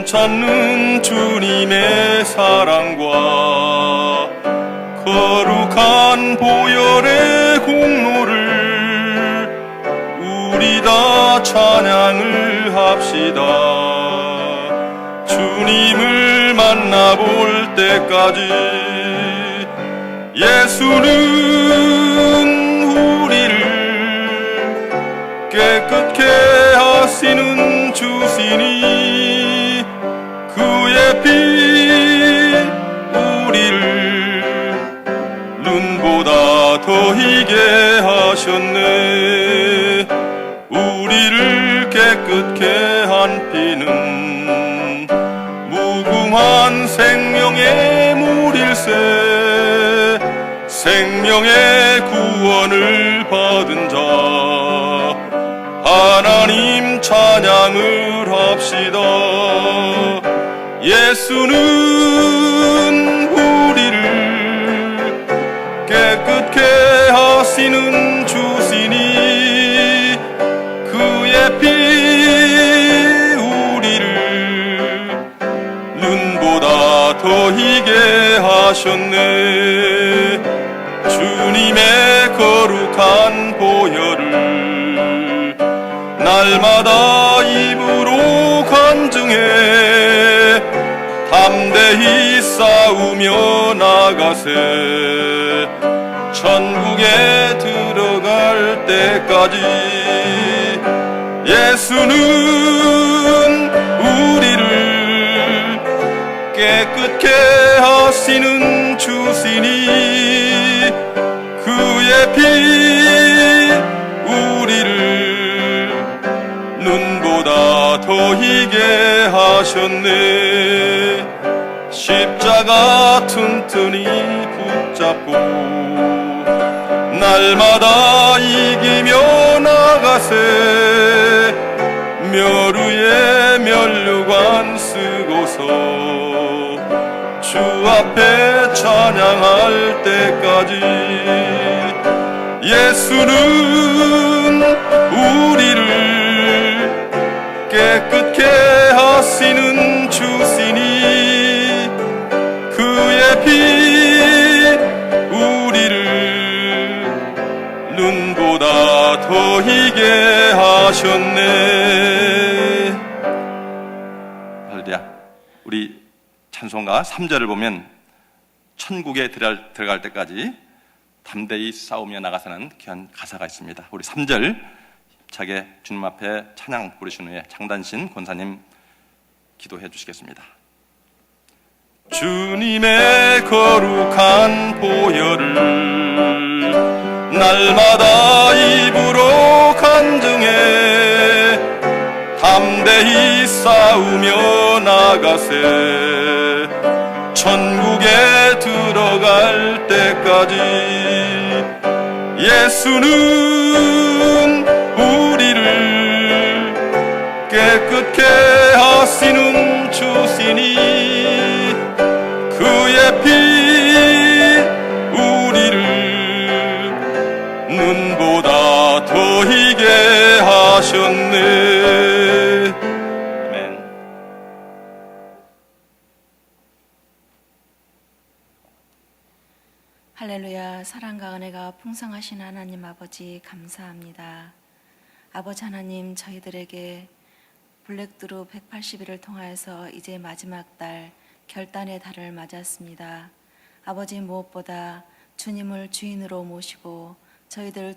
찾는 주님의 사랑과 거룩한 보혈의 공로를 우리 다 찬양을 합시다. 주님을 만나볼 때까지 예수는 우리를 깨끗게 하시는 주시니 그의 피 우리를 눈보다 더 희게 하셨네. 우리를 깨끗게 한 피는 무궁한 생명의 물일세. 생명의 구원을 받은 자 하나님 찬양을 합시다. 예수는 우리를 깨끗게 하시는 주시니 그의 피 우리를 눈보다 더 희게 하셨네. 주님의 거룩한 보혈을 날마다 입으로 간증해 담대히 싸우며 나가세. 천국에 들어갈 때까지 예수는 우리를 깨끗게 하시는 주시니 그의 피 우리를 눈보다 더 희게 하셨네. 십자가 튼튼히 붙잡고 날마다 이기며 나가세. 멸우의 면류관 쓰고서 주 앞에 찬양할 때까지 예수는 우리를 깨끗게 하시는 주시니 그의 피 우리를 눈보다 더 희게 하셨네. 할렐루야. 우리 찬송가 3절을 보면 천국에 들어갈 때까지 담대히 싸우며 나가서는 귀한 가사가 있습니다. 우리 3절 차게 주님 앞에 찬양 부르신 후에 장단신 권사님 기도해 주시겠습니다. 주님의 거룩한 보혈을 날마다 입으로 간증해 담대히 싸우며 나가세. 천국에 들어갈 때까지 예수는 우리를 깨끗게 하시는 주시니 그의 피 우리를 눈보다 더 희게 하셨네. 아멘. 할렐루야. 사랑과 은혜가 풍성하신 하나님 아버지 감사합니다. 아버지 하나님, 저희들에게 블랙드루 180일을 통하여서 이제 마지막 달 결단의 달을 맞았습니다. 아버지, 무엇보다 주님을 주인으로 모시고 저희들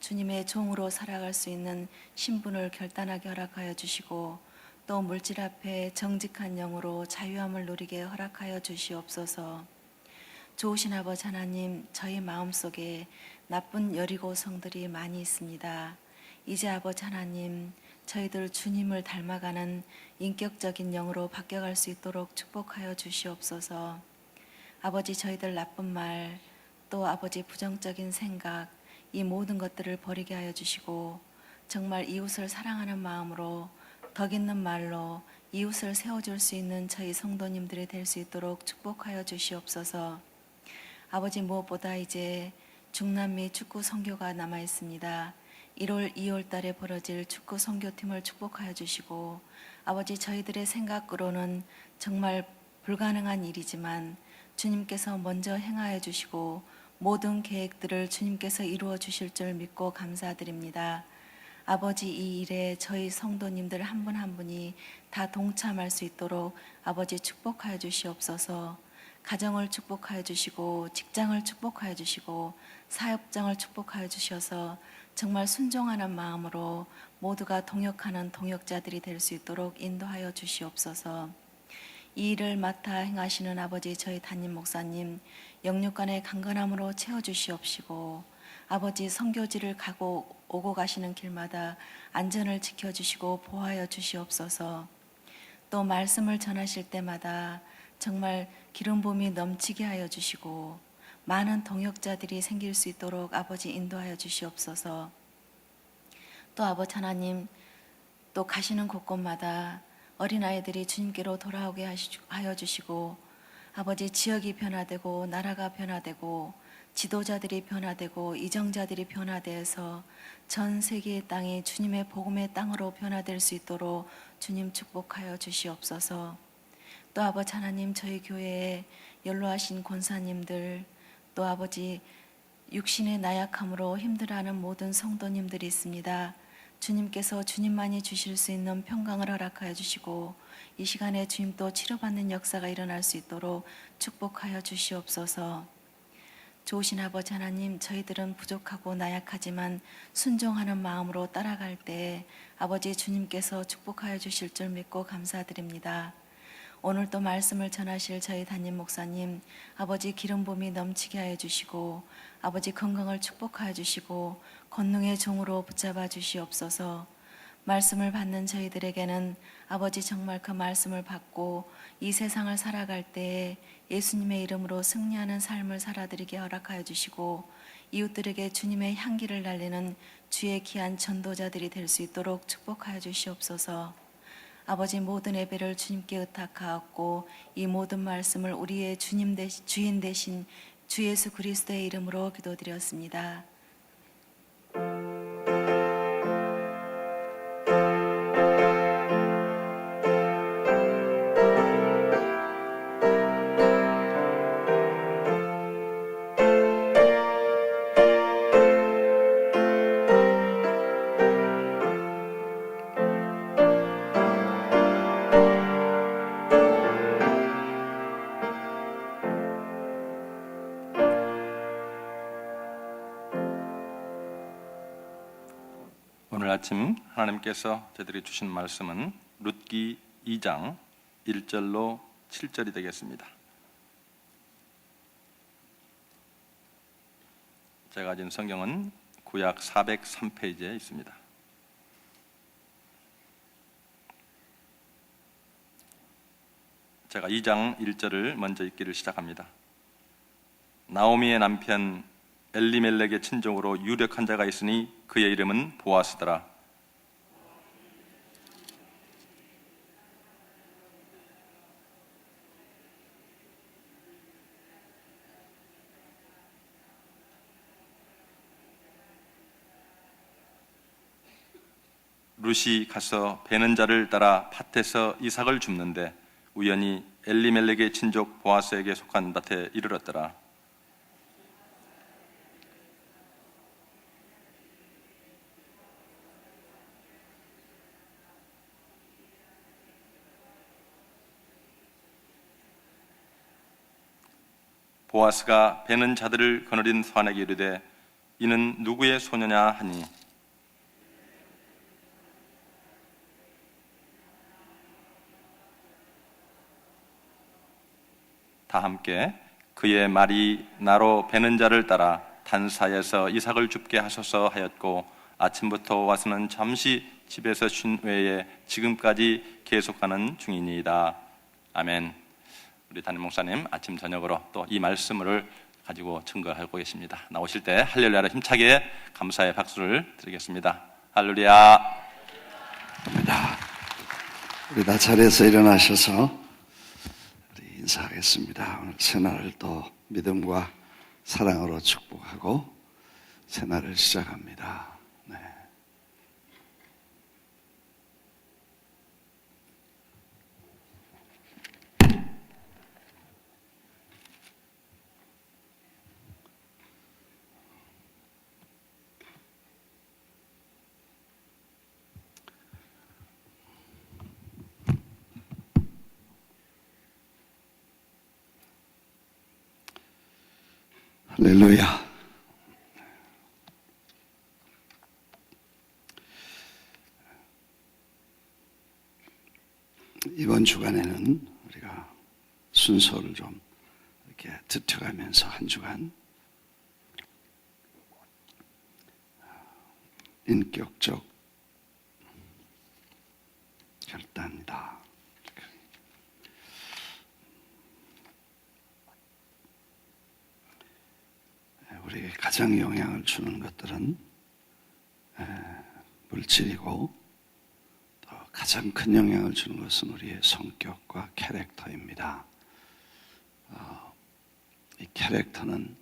주님의 종으로 살아갈 수 있는 신분을 결단하게 허락하여 주시고 또 물질 앞에 정직한 영으로 자유함을 누리게 허락하여 주시옵소서. 좋으신 아버지 하나님, 저희 마음속에 나쁜 여리고 성들이 많이 있습니다. 이제 아버지 하나님, 저희들 주님을 닮아가는 인격적인 영으로 바뀌어갈 수 있도록 축복하여 주시옵소서. 아버지, 저희들 나쁜 말, 또 아버지 부정적인 생각, 이 모든 것들을 버리게 하여 주시고 정말 이웃을 사랑하는 마음으로 덕 있는 말로 이웃을 세워줄 수 있는 저희 성도님들이 될 수 있도록 축복하여 주시옵소서. 아버지, 무엇보다 이제 중남미 축구 선교가 남아 있습니다. 1월, 2월 달에 벌어질 축구 선교팀을 축복하여 주시고 아버지, 저희들의 생각으로는 정말 불가능한 일이지만 주님께서 먼저 행하여 주시고 모든 계획들을 주님께서 이루어 주실 줄 믿고 감사드립니다. 아버지, 이 일에 저희 성도님들 한 분 한 분이 다 동참할 수 있도록 아버지 축복하여 주시옵소서. 가정을 축복하여 주시고 직장을 축복하여 주시고 사업장을 축복하여 주셔서 정말 순종하는 마음으로 모두가 동역하는 동역자들이 될 수 있도록 인도하여 주시옵소서. 이 일을 맡아 행하시는 아버지, 저희 담임 목사님 영육간의 강건함으로 채워주시옵시고, 아버지, 선교지를 가고 오고 가시는 길마다 안전을 지켜주시고 보호하여 주시옵소서. 또 말씀을 전하실 때마다 정말 기름 부음이 넘치게 하여 주시고 많은 동역자들이 생길 수 있도록 아버지 인도하여 주시옵소서. 또 아버지 하나님, 또 가시는 곳곳마다 어린아이들이 주님께로 돌아오게 하여 주시고, 아버지, 지역이 변화되고 나라가 변화되고 지도자들이 변화되고 이정자들이 변화되어서 전 세계의 땅이 주님의 복음의 땅으로 변화될 수 있도록 주님 축복하여 주시옵소서. 또 아버지 하나님, 저희 교회에 연로하신 권사님들, 또 아버지 육신의 나약함으로 힘들어하는 모든 성도님들이 있습니다. 주님께서 주님만이 주실 수 있는 평강을 허락하여 주시고 이 시간에 주님 또 치료받는 역사가 일어날 수 있도록 축복하여 주시옵소서. 좋으신 아버지 하나님, 저희들은 부족하고 나약하지만 순종하는 마음으로 따라갈 때 아버지 주님께서 축복하여 주실 줄 믿고 감사드립니다. 오늘 또 말씀을 전하실 저희 담임 목사님, 아버지 기름 부음이 넘치게 하여 주시고 아버지 건강을 축복하여 주시고 권능의 종으로 붙잡아 주시옵소서. 말씀을 받는 저희들에게는 아버지 정말 그 말씀을 받고 이 세상을 살아갈 때에 예수님의 이름으로 승리하는 삶을 살아드리게 허락하여 주시고 이웃들에게 주님의 향기를 날리는 주의 귀한 전도자들이 될 수 있도록 축복하여 주시옵소서. 아버지, 모든 예배를 주님께 의탁하옵고 이 모든 말씀을 우리의 주인 되신 주 예수 그리스도의 이름으로 기도드렸습니다. 오늘 아침 하나님께서 저희들이 주신 말씀은 룻기 2장 1절로 7절이 되겠습니다. 제가 가진 성경은 구약 403페이지에 있습니다. 제가 2장 1절을 먼저 읽기를 시작합니다. 나오미의 남편 엘리멜렉의 친족으로 유력한 자가 있으니 그의 이름은 보아스더라. 룻이 가서 베는 자를 따라 밭에서 이삭을 줍는데 우연히 엘리멜렉의 친족 보아스에게 속한 밭에 이르렀더라. 보아스가 베는 자들을 거느린 소환에게 이르되 이는 누구의 소녀냐 하니 다 함께 그의 말이 나로 베는 자를 따라 단사에서 이삭을 줍게 하소서 하였고 아침부터 와서는 잠시 집에서 쉰 외에 지금까지 계속하는 중이니이다. 아멘. 우리 담임 목사님 아침 저녁으로 또 이 말씀을 가지고 증거하고 계십니다. 나오실 때 할렐루야로 힘차게 감사의 박수를 드리겠습니다. 할렐루야. 우리 다 자리에서 일어나셔서 우리 인사하겠습니다. 오늘 새날을 또 믿음과 사랑으로 축복하고 새날을 시작합니다. 네. 할렐루야. 이번 주간에는 우리가 순서를 좀 이렇게 듣어가면서 한 주간 인격적 결단이다. 우리에게 가장 영향을 주는 것들은 물질이고 또 가장 큰 영향을 주는 것은 우리의 성격과 캐릭터입니다. 이 캐릭터는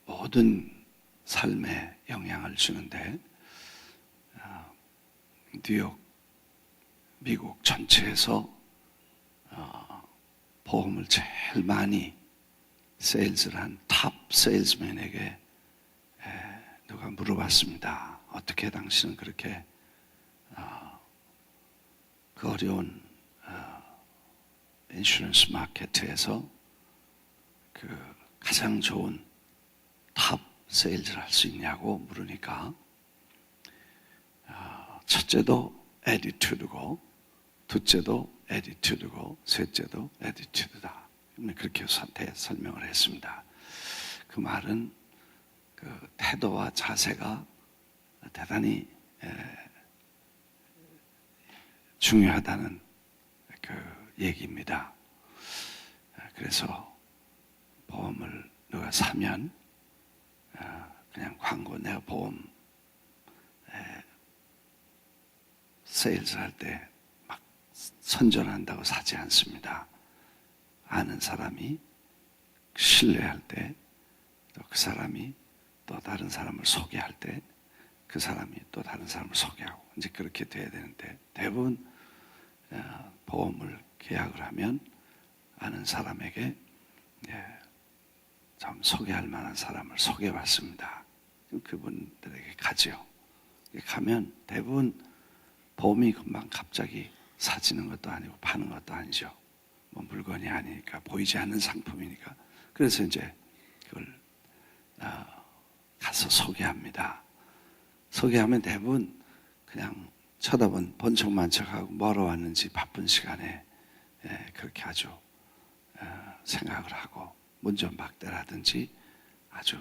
모든 삶에 영향을 주는데 뉴욕, 미국 전체에서 보험을 제일 많이 세일즈를 한 탑 세일즈맨에게 누가 물어봤습니다. 어떻게 당신은 그렇게 그 어려운 인슈런스 마케트에서 그 가장 좋은 탑 세일즈를 할 수 있냐고 물으니까 첫째도 애티튜드고 둘째도 애티튜드고 셋째도 애티튜드다. 그렇게 설명을 했습니다. 그 말은 그 태도와 자세가 대단히 중요하다는 그 얘기입니다. 그래서 보험을 누가 사면 그냥 광고 내가 보험 세일즈 할 때 막 선전한다고 사지 않습니다. 아는 사람이 신뢰할 때, 또 그 사람이 또 다른 사람을 소개할 때, 그 사람이 또 다른 사람을 소개하고 이제 그렇게 돼야 되는데 대부분 보험을 계약을 하면 아는 사람에게 좀 소개할 만한 사람을 소개받습니다. 그분들에게 가죠. 가면 대부분 보험이 금방 갑자기 사지는 것도 아니고 파는 것도 아니죠. 뭐 물건이 아니니까 보이지 않는 상품이니까. 그래서 이제 그걸 가서 소개합니다. 소개하면 대부분 그냥 쳐다본 본척만 척하고 뭐하러 왔는지 바쁜 시간에 그렇게 아주 생각을 하고 문전 박대라든지 아주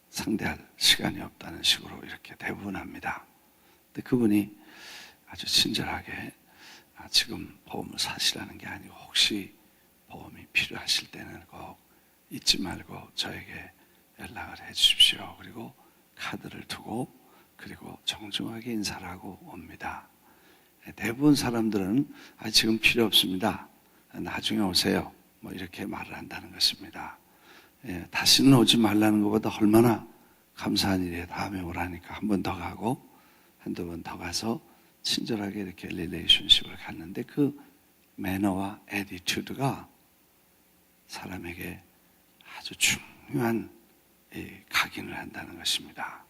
상대할 시간이 없다는 식으로 이렇게 대부분 합니다. 근데 그분이 아주 친절하게 지금 보험을 사시라는 게 아니고 혹시 보험이 필요하실 때는 꼭 잊지 말고 저에게 연락을 해 주십시오. 그리고 카드를 두고 그리고 정중하게 인사를 하고 옵니다. 대부분 사람들은 지금 필요 없습니다. 나중에 오세요. 뭐 이렇게 말을 한다는 것입니다. 다시는 오지 말라는 것보다 얼마나 감사한 일이에요. 다음에 오라니까 한 번 더 가고 한두 번 더 가서 친절하게 이렇게 릴레이션십을 갖는데 그 매너와 애티튜드가 사람에게 아주 중요한 각인을 한다는 것입니다.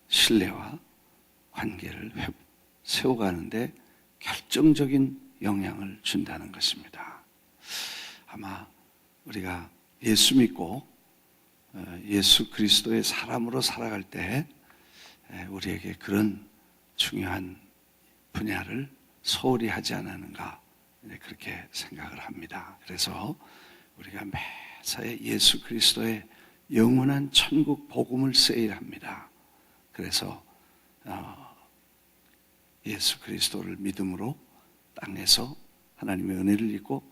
신뢰와 관계를 세워가는데 결정적인 영향을 준다는 것입니다. 아마 우리가 예수 믿고 예수 그리스도의 사람으로 살아갈 때 우리에게 그런 중요한 분야를 소홀히 하지 않았는가 그렇게 생각을 합니다. 그래서 우리가 매사에 예수 그리스도의 영원한 천국 복음을 세일합니다. 그래서 예수 그리스도를 믿음으로 땅에서 하나님의 은혜를 입고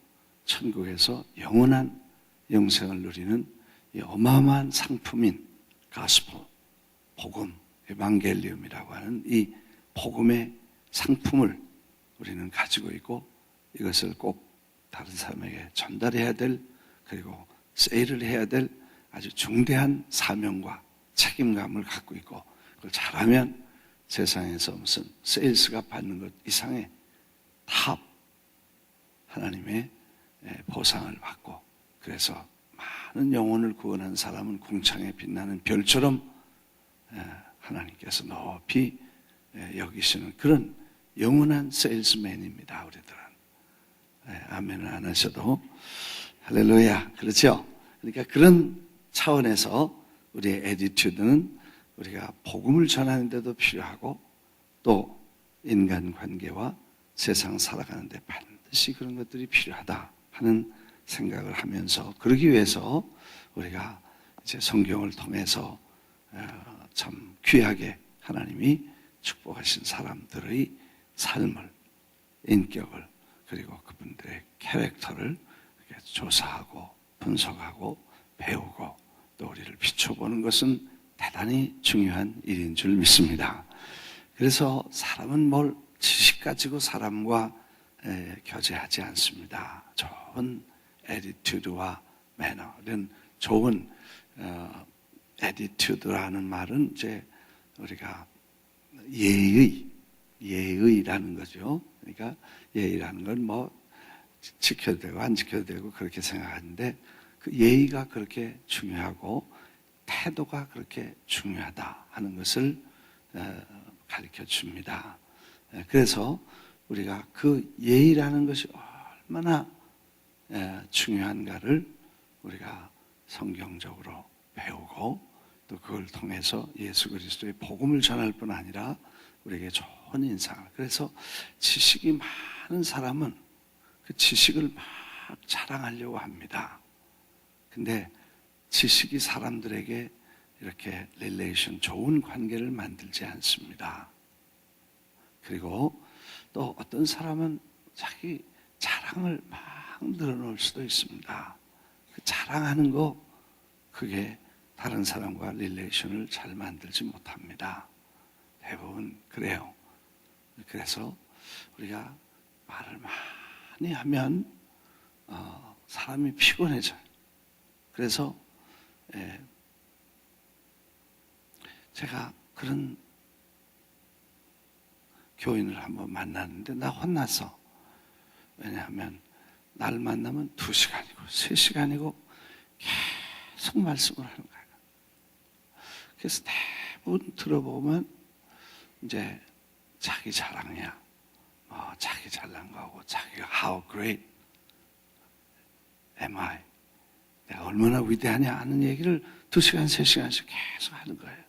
천국에서 영원한 영생을 누리는 이 어마어마한 상품인 가스펠, 복음, 에반겔리움이라고 하는 이 복음의 상품을 우리는 가지고 있고 이것을 꼭 다른 사람에게 전달해야 될 그리고 세일을 해야 될 아주 중대한 사명과 책임감을 갖고 있고 그걸 잘하면 세상에서 무슨 세일스가 받는 것 이상의 탑 하나님의 보상을 받고 그래서 많은 영혼을 구원한 사람은 궁창에 빛나는 별처럼 하나님께서 높이 여기시는 그런 영원한 세일스맨입니다. 우리들은 아멘을 안 하셔도 할렐루야. 그렇죠? 그러니까 그런 차원에서 우리의 애티튜드는 우리가 복음을 전하는 데도 필요하고 또 인간관계와 세상 살아가는데 반드시 그런 것들이 필요하다 하는 생각을 하면서, 그러기 위해서 우리가 이제 성경을 통해서 참 귀하게 하나님이 축복하신 사람들의 삶을, 인격을, 그리고 그분들의 캐릭터를 이렇게 조사하고 분석하고 배우고 또 우리를 비춰보는 것은 대단히 중요한 일인 줄 믿습니다. 그래서 사람은 뭘 지식 가지고 사람과 교제하지 않습니다. 좋은 애티튜드와 매너, 이런 좋은 애티튜드라는 말은 이제 우리가 예의라는 거죠. 그러니까 예의라는 건 뭐 지켜도 되고 안 지켜도 되고 그렇게 생각하는데, 그 예의가 그렇게 중요하고 태도가 그렇게 중요하다 하는 것을 가르쳐 줍니다. 그래서 우리가 그 예의라는 것이 얼마나 중요한가를 우리가 성경적으로 배우고 또 그걸 통해서 예수 그리스도의 복음을 전할 뿐 아니라 우리에게 좋은 인상을, 그래서 지식이 많은 사람은 그 지식을 막 자랑하려고 합니다. 근데 지식이 사람들에게 이렇게 릴레이션, 좋은 관계를 만들지 않습니다. 그리고 또 어떤 사람은 자기 자랑을 막 늘어놓을 수도 있습니다. 그 자랑하는 거, 그게 다른 사람과 릴레이션을 잘 만들지 못합니다. 대부분 그래요. 그래서 우리가 말을 많이 하면 사람이 피곤해져요. 그래서 제가 그런 교인을 한번 만났는데 나 혼났어. 왜냐하면 날 만나면 2시간이고 3시간이고 계속 말씀을 하는 거예요. 그래서 대부분 들어보면 이제 자기 자랑이야. 자기 잘난 거하고 자기가 how great am I? 내가 얼마나 위대하냐 하는 얘기를 2시간, 3시간씩 계속 하는 거예요.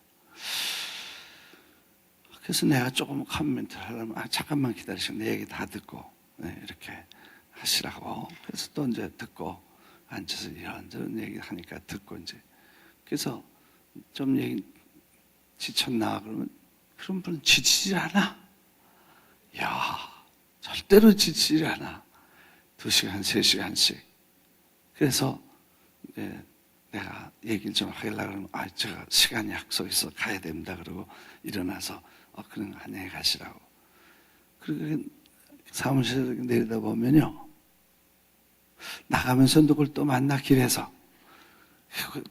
그래서 내가 조금 코멘트를 하려면 잠깐만 기다리시고 내 얘기 다 듣고 이렇게 하시라고. 그래서 또 이제 듣고 앉아서 이런저런 얘기 하니까 듣고 이제 그래서 좀 얘기 지쳤나 그러면 그런 분은 지치질 않아. 야, 절대로 지치질 않아. 2시간, 3시간씩. 그래서 내가 얘기를 좀 하려고 그러면 제가 시간이 약속 있어 가야 됩니다. 그러고 일어나서 그럼 안녕히 가시라고. 그리고 사무실에 내리다 보면요, 나가면서 누굴 또 만나 길에서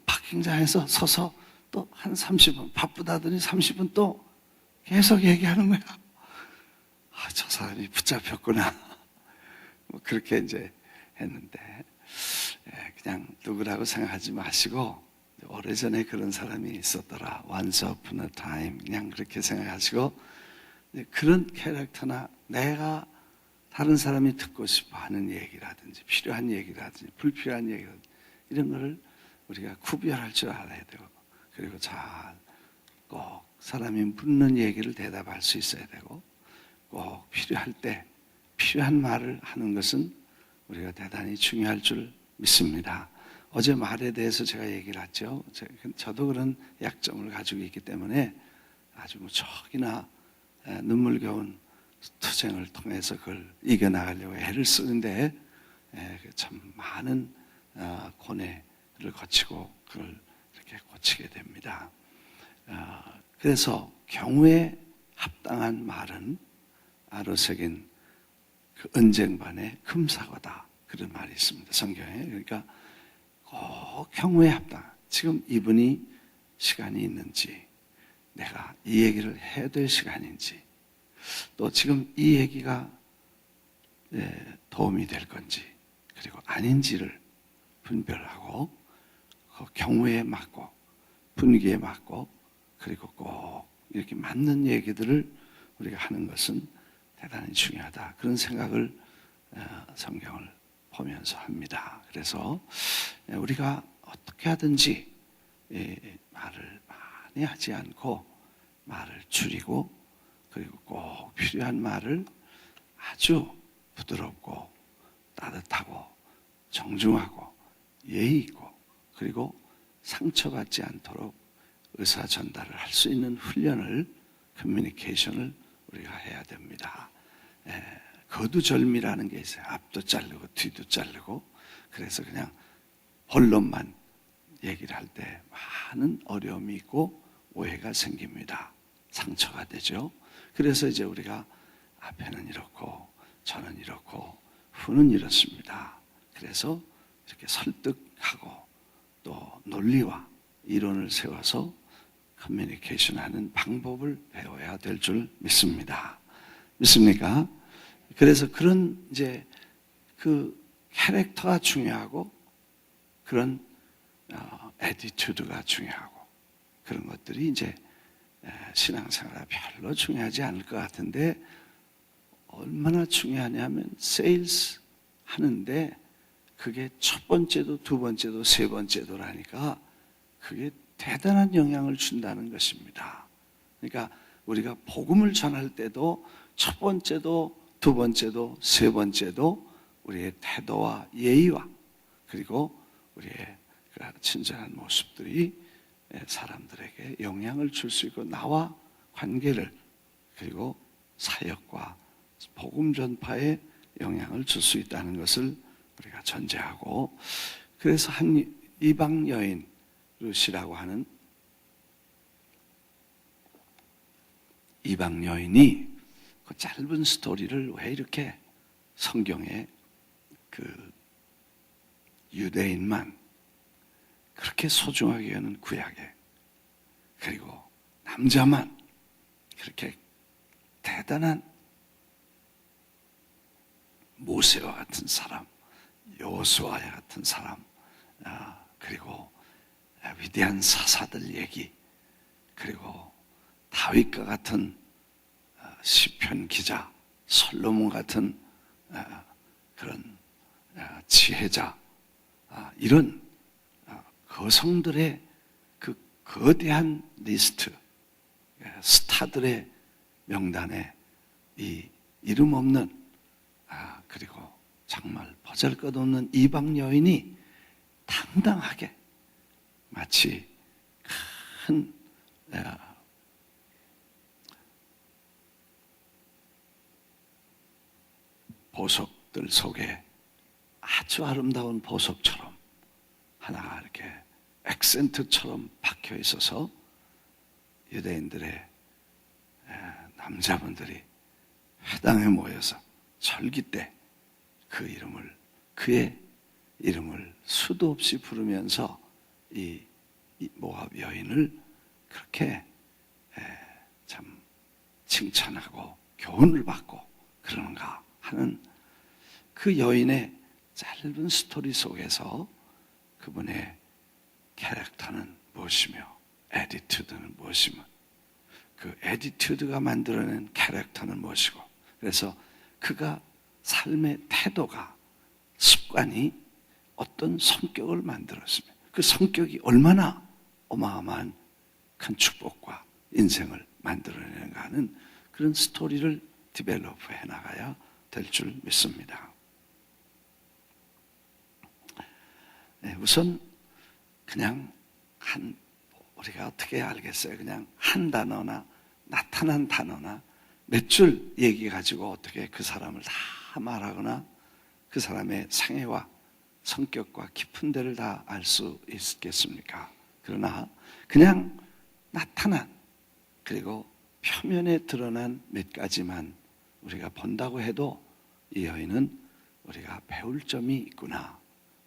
파킹장에서 서서 또 한 30분 바쁘다더니 30분 또 계속 얘기하는 거야. 저 사람이 붙잡혔구나. 뭐 그렇게 이제 했는데 그냥 누구라고 생각하지 마시고 오래전에 그런 사람이 있었더라. Once upon a time. 그냥 그렇게 생각하시고 그런 캐릭터나 내가 다른 사람이 듣고 싶어 하는 얘기라든지 필요한 얘기라든지 불필요한 얘기라든지 이런 거를 우리가 구별할 줄 알아야 되고, 그리고 잘 꼭 사람이 묻는 얘기를 대답할 수 있어야 되고, 꼭 필요할 때 필요한 말을 하는 것은 우리가 대단히 중요할 줄 믿습니다. 어제 말에 대해서 제가 얘기를 했죠. 저도 그런 약점을 가지고 있기 때문에 아주 무척이나 눈물겨운 투쟁을 통해서 그걸 이겨나가려고 애를 쓰는데 참 많은 고뇌를 거치고 그걸 이렇게 고치게 됩니다. 그래서 경우에 합당한 말은 아로새긴 그 언쟁반의 금사과다, 그런 말이 있습니다, 성경에. 그러니까 꼭 경우에 합당. 지금 이분이 시간이 있는지, 내가 이 얘기를 해야 될 시간인지, 또 지금 이 얘기가 도움이 될 건지 그리고 아닌지를 분별하고 그 경우에 맞고 분위기에 맞고 그리고 꼭 이렇게 맞는 얘기들을 우리가 하는 것은 대단히 중요하다, 그런 생각을 성경을 보면서 합니다. 그래서 우리가 어떻게 하든지 말을 많이 하지 않고 말을 줄이고, 그리고 꼭 필요한 말을 아주 부드럽고 따뜻하고 정중하고 예의 있고, 그리고 상처받지 않도록 의사 전달을 할 수 있는 훈련을, 커뮤니케이션을 우리가 해야 됩니다. 거두절미라는 게 있어요. 앞도 자르고 뒤도 자르고. 그래서 그냥 본론만 얘기를 할 때 많은 어려움이 있고 오해가 생깁니다. 상처가 되죠. 그래서 이제 우리가 앞에는 이렇고 저는 이렇고 후는 이렇습니다. 그래서 이렇게 설득하고 또 논리와 이론을 세워서 커뮤니케이션하는 방법을 배워야 될 줄 믿습니다. 믿습니까? 그래서 그런 이제 그 캐릭터가 중요하고 그런 애티튜드가 중요하고 그런 것들이 이제 신앙생활에 별로 중요하지 않을 것 같은데, 얼마나 중요하냐면 세일스 하는데 그게 첫 번째도 두 번째도 세 번째도라니까 그게 대단한 영향을 준다는 것입니다. 그러니까 우리가 복음을 전할 때도 첫 번째도 두 번째도 세 번째도 우리의 태도와 예의와 그리고 우리의 친절한 모습들이 사람들에게 영향을 줄 수 있고, 나와 관계를 그리고 사역과 복음 전파에 영향을 줄 수 있다는 것을 우리가 전제하고, 그래서 한 이방 여인 루시라고 하는 이방 여인이 그 짧은 스토리를 왜 이렇게 성경에 그 유대인만 그렇게 소중하게 여는 구약에, 그리고 남자만 그렇게 대단한 모세와 같은 사람, 여호수아 같은 사람, 그리고 위대한 사사들 얘기, 그리고 다윗과 같은 시편 기자, 솔로몬 같은 그런 지혜자, 이런 거성들의 그 거대한 리스트, 스타들의 명단에 이 이름 없는 그리고 정말 보잘것없는 이방 여인이 당당하게 마치 큰 보석들 속에 아주 아름다운 보석처럼 하나가 이렇게 액센트처럼 박혀 있어서 유대인들의 남자분들이 회당에 모여서 절기 때 그의 이름을 수도 없이 부르면서 이 모압 여인을 그렇게 참 칭찬하고 교훈을 받고 그러는가 하는 그 여인의 짧은 스토리 속에서 그분의 캐릭터는 무엇이며 애티튜드는 무엇이며 그 애티튜드가 만들어낸 캐릭터는 무엇이고, 그래서 그가 삶의 태도가, 습관이 어떤 성격을 만들었으며 그 성격이 얼마나 어마어마한 큰 축복과 인생을 만들어내는가 하는 그런 스토리를 디벨로프 해나가야 될 줄 믿습니다. 우선 그냥 우리가 어떻게 알겠어요? 그냥 한 단어나 나타난 단어나 몇 줄 얘기 가지고 어떻게 그 사람을 다 말하거나 그 사람의 생애와 성격과 깊은 데를 다 알 수 있겠습니까? 그러나 그냥 나타난, 그리고 표면에 드러난 몇 가지만 우리가 본다고 해도 이 여인은 우리가 배울 점이 있구나,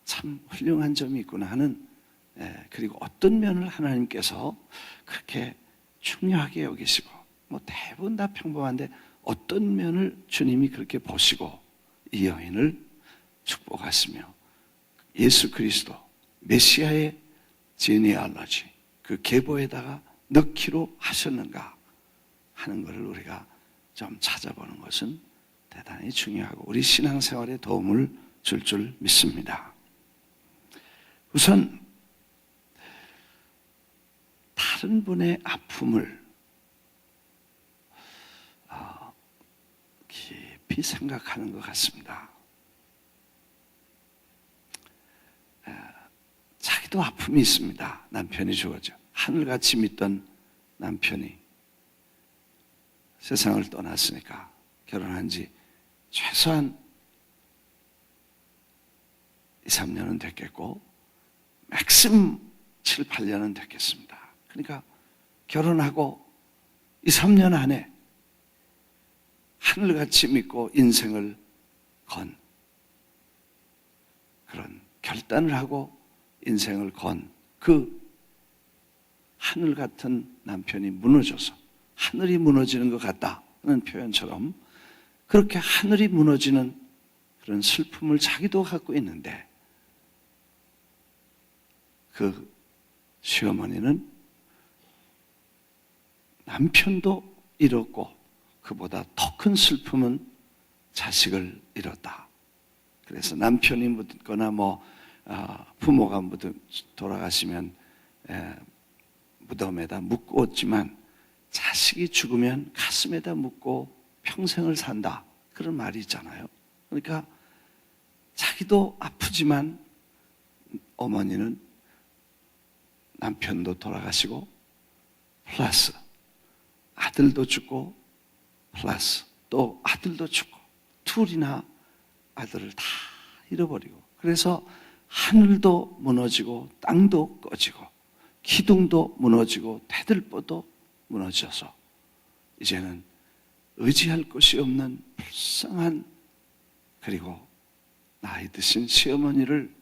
참 훌륭한 점이 있구나 하는, 그리고 어떤 면을 하나님께서 그렇게 중요하게 여기시고, 뭐 대부분 다 평범한데 어떤 면을 주님이 그렇게 보시고 이 여인을 축복하시며 예수 그리스도 메시아의 제니알러지, 그 계보에다가 넣기로 하셨는가 하는 것을 우리가 좀 찾아보는 것은 대단히 중요하고 우리 신앙생활에 도움을 줄 믿습니다. 우선 다른 분의 아픔을 깊이 생각하는 것 같습니다. 자기도 아픔이 있습니다. 남편이 죽었죠. 하늘같이 믿던 남편이 세상을 떠났으니까 결혼한 지 최소한 2, 3년은 됐겠고 맥시멈 7, 8년은 됐겠습니다. 그러니까 결혼하고 2, 3년 안에 하늘같이 믿고 인생을 건 그런 결단을 하고 인생을 건 그 하늘 같은 남편이 무너져서 하늘이 무너지는 것 같다는 표현처럼 그렇게 하늘이 무너지는 그런 슬픔을 자기도 갖고 있는데 그 시어머니는 남편도 잃었고 그보다 더 큰 슬픔은 자식을 잃었다. 그래서 남편이 묻거나 부모가 돌아가시면 무덤에다 묻었지만 자식이 죽으면 가슴에다 묻고 평생을 산다. 그런 말이 있잖아요. 그러니까 자기도 아프지만 어머니는 남편도 돌아가시고 플러스 아들도 죽고 플러스 또 아들도 죽고 둘이나 아들을 다 잃어버리고 그래서 하늘도 무너지고 땅도 꺼지고 기둥도 무너지고 대들보도 무너져서 이제는 의지할 곳이 없는 불쌍한 그리고 나이 드신 시어머니를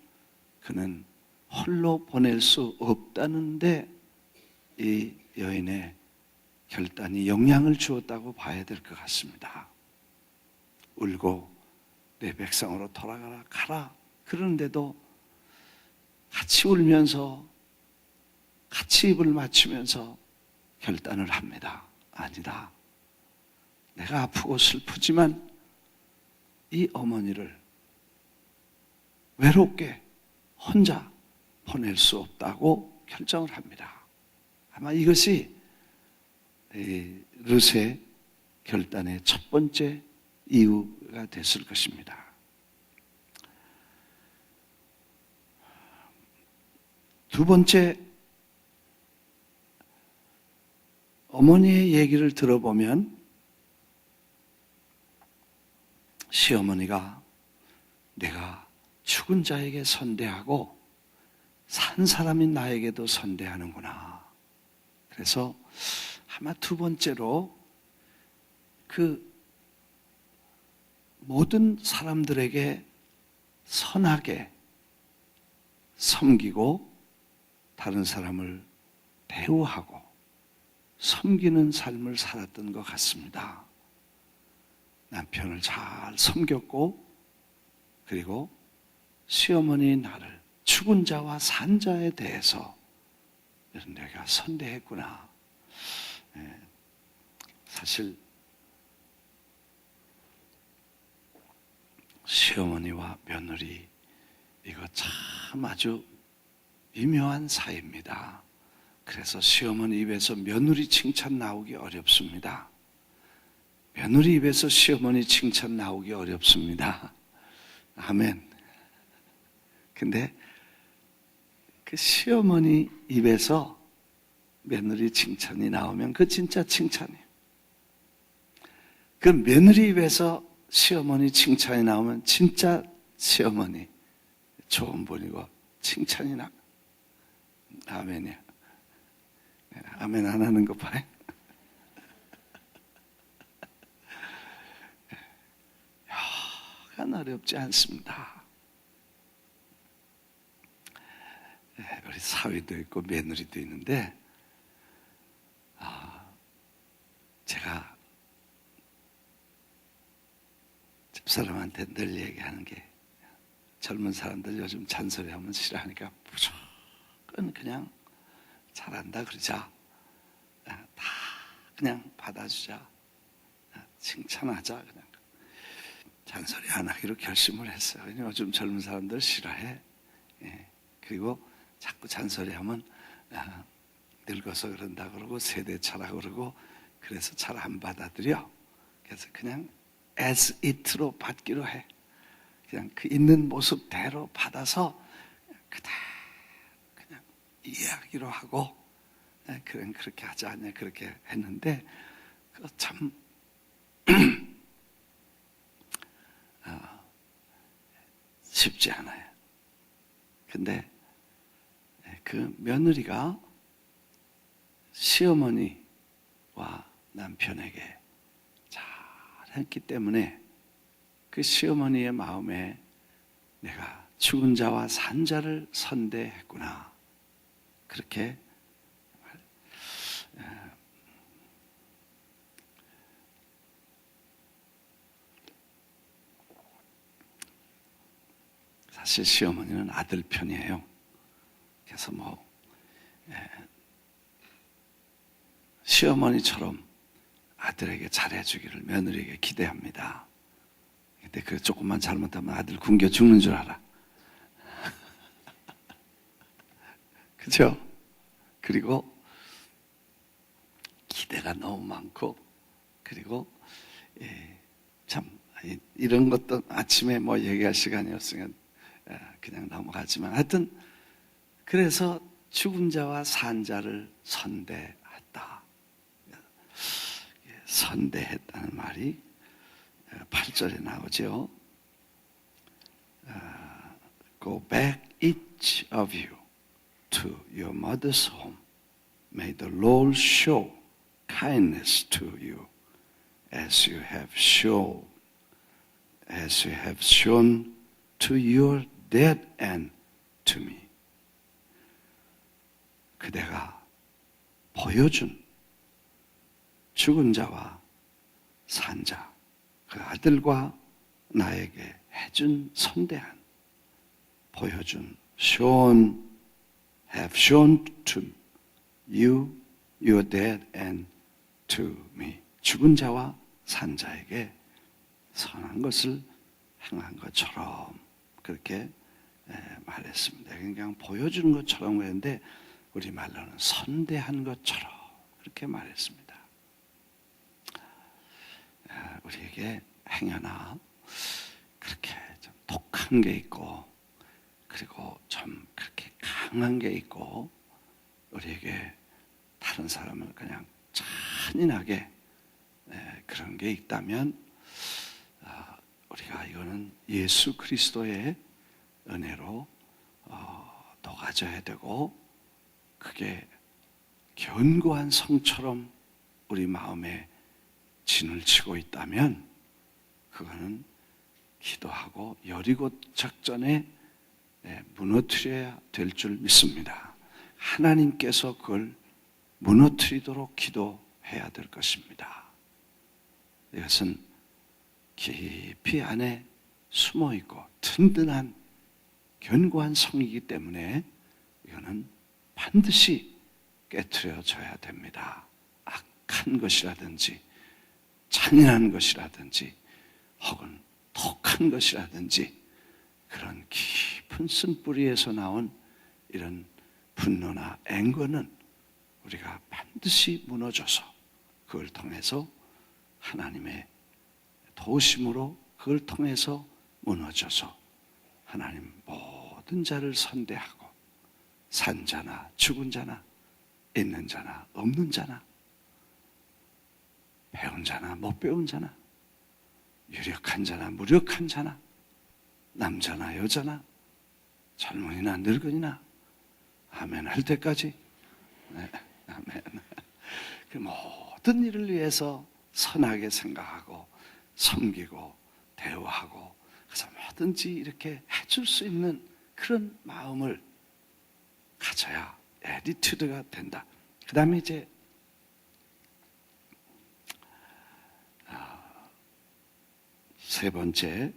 그는 홀로 보낼 수 없다는데 이 여인의 결단이 영향을 주었다고 봐야 될 것 같습니다. 울고 내 백성으로 돌아가라 가라 그러는데도 같이 울면서 같이 입을 맞추면서 결단을 합니다. 아니다. 내가 아프고 슬프지만 이 어머니를 외롭게 혼자 보낼 수 없다고 결정을 합니다. 아마 이것이 룻의 결단의 첫 번째 이유가 됐을 것입니다. 두 번째, 어머니의 얘기를 들어보면 시어머니가 내가 죽은 자에게 선대하고 산 사람인 나에게도 선대하는구나. 그래서 아마 두 번째로 그 모든 사람들에게 선하게 섬기고 다른 사람을 대우하고 섬기는 삶을 살았던 것 같습니다. 남편을 잘 섬겼고 그리고 시어머니 나를 죽은 자와 산 자에 대해서 내가 선대했구나. 사실 시어머니와 며느리 이거 참 아주 미묘한 사이입니다. 그래서 시어머니 입에서 며느리 칭찬 나오기 어렵습니다. 며느리 입에서 시어머니 칭찬 나오기 어렵습니다. 아멘. 근데 그 시어머니 입에서 며느리 칭찬이 나오면 그 진짜 칭찬이에요. 그 며느리 입에서 시어머니 칭찬이 나오면 진짜 시어머니 좋은 분이고 칭찬이 나. 아멘이야. 아멘 안 하는 거 봐요. 약간 어렵지 않습니다. 우리 사위도 있고 며느리도 있는데 제가 집사람한테 늘 얘기하는 게 젊은 사람들 요즘 잔소리하면 싫어하니까 무조건 그냥 잘한다 그러자. 다 그냥 받아주자. 칭찬하자. 그냥 잔소리 안 하기로 결심을 했어요. 요즘 젊은 사람들 싫어해. 그리고 자꾸 잔소리하면 늙어서 그런다 그러고 세대차라 그러고 그래서 잘 안 받아들여. 그래서 그냥 as it로 받기로 해. 그냥 그 있는 모습대로 받아서 그대로 그냥 이해하기로 하고 그냥 그렇게 하지 않냐 그렇게 했는데 참 쉽지 않아요. 근데 그 며느리가 시어머니와 남편에게 잘했기 때문에 그 시어머니의 마음에 내가 죽은 자와 산 자를 선대했구나. 그렇게 사실 시어머니는 아들 편이에요. 그래서 시어머니처럼 아들에게 잘해주기를 며느리에게 기대합니다. 근데 그 조금만 잘못하면 아들 굶겨 죽는 줄 알아. 그죠? 그리고 기대가 너무 많고, 그리고 참 이런 것도 아침에 얘기할 시간이 없으니까 그냥 넘어가지만 하여튼 그래서 죽은 자와 산 자를 선대했다. 선대했다는 말이 8절에 나오죠. Go back each of you to your mother's home. May the Lord show kindness to you as you have shown to your dead and to me. 그대가 보여준 죽은 자와 산 자, 그 아들과 나에게 해준 선대한, 보여준, have shown to you, your dead and to me. 죽은 자와 산 자에게 선한 것을 행한 것처럼 그렇게 말했습니다. 그냥 보여주는 것처럼 했는데 우리말로는 선대한 것처럼 그렇게 말했습니다. 우리에게 행여나 그렇게 좀 독한 게 있고 그리고 좀 그렇게 강한 게 있고 우리에게 다른 사람을 그냥 잔인하게 그런 게 있다면 우리가 이거는 예수 그리스도의 은혜로 녹아져야 되고 그게 견고한 성처럼 우리 마음에 진을 치고 있다면 그거는 기도하고 여리고 작전에 무너뜨려야 될 줄 믿습니다. 하나님께서 그걸 무너뜨리도록 기도해야 될 것입니다. 이것은 깊이 안에 숨어 있고 든든한 견고한 성이기 때문에 이거는 반드시 깨트려져야 됩니다. 악한 것이라든지 잔인한 것이라든지 혹은 독한 것이라든지 그런 깊은 쓴뿌리에서 나온 이런 분노나 앵거는 우리가 반드시 무너져서 그걸 통해서 하나님의 도우심으로 그걸 통해서 무너져서 하나님 모든 자를 선대하고 산 자나 죽은 자나 있는 자나 없는 자나 배운 자나 못 배운 자나 유력한 자나 무력한 자나 남자나 여자나 젊은이나 늙은이나 아멘 할 때까지 아멘. 그 모든 일을 위해서 선하게 생각하고 섬기고 대우하고 그래서 뭐든지 이렇게 해줄 수 있는 그런 마음을 가져야 애티튜드가 된다. 그 다음에 이제 세 번째